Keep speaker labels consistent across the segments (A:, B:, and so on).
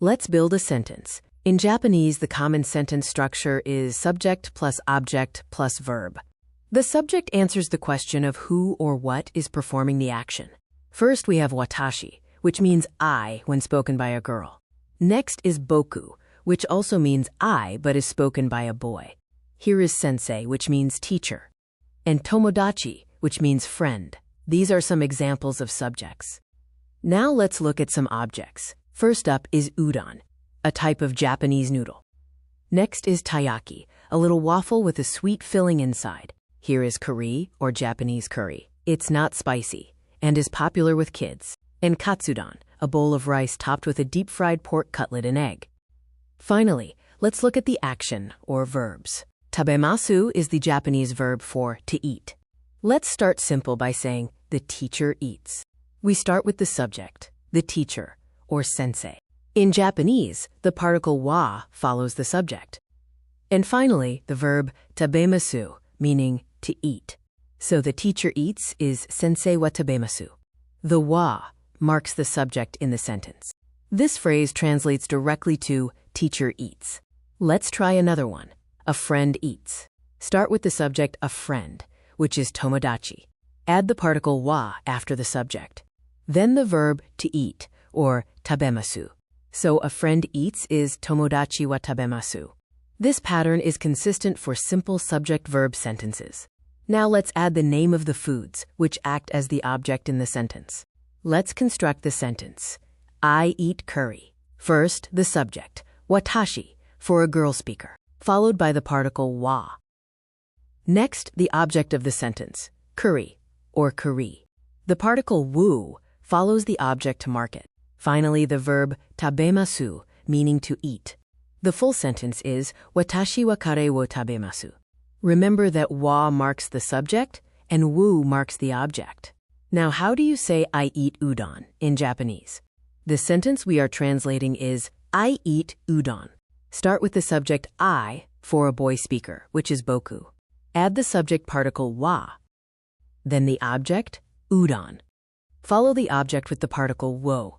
A: Let's build a sentence. In Japanese, the common sentence structure is subject plus object plus verb. The subject answers the question of who or what is performing the action. First, we have watashi, which means I when spoken by a girl. Next is boku, which also means I but is spoken by a boy. Here is sensei, which means teacher. And tomodachi, which means friend. These are some examples of subjects. Now let's look at some objects. First up is udon, a type of Japanese noodle. Next is taiyaki, a little waffle with a sweet filling inside. Here is curry, or Japanese curry. It's not spicy and is popular with kids. And katsudon, a bowl of rice topped with a deep-fried pork cutlet and egg. Finally, let's look at the action, or verbs. Tabemasu is the Japanese verb for to eat. Let's start simple by saying the teacher eats. We start with the subject, the teacher, or sensei. In Japanese, the particle wa follows the subject. And finally, the verb tabemasu, meaning to eat. So the teacher eats is sensei wa tabemasu. The wa marks the subject in the sentence. This phrase translates directly to teacher eats. Let's try another one. A friend eats. Start with the subject a friend, which is tomodachi. Add the particle wa after the subject. Then the verb to eat, or tabemasu. So a friend eats is tomodachi wa tabemasu. This pattern is consistent for simple subject-verb sentences. Now let's add the name of the foods, which act as the object in the sentence. Let's construct the sentence. I eat curry. First, the subject, watashi, for a girl speaker, followed by the particle wa. Next, the object of the sentence, curry, or curry. The particle wu follows the object to mark it. Finally, the verb tabemasu, meaning to eat. The full sentence is watashi wa kare wo tabemasu. Remember that wa marks the subject and wu marks the object. Now, how do you say I eat udon in Japanese? The sentence we are translating is I eat udon. Start with the subject I for a boy speaker, which is boku. Add the subject particle wa. Then the object, udon. Follow the object with the particle wo.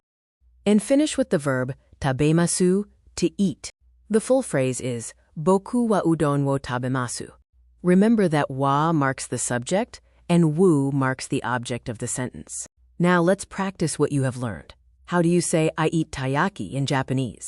A: And finish with the verb tabemasu, to eat. The full phrase is boku wa udon wo tabemasu. Remember that wa marks the subject and wu marks the object of the sentence. Now let's practice what you have learned. How do you say I eat taiyaki in Japanese?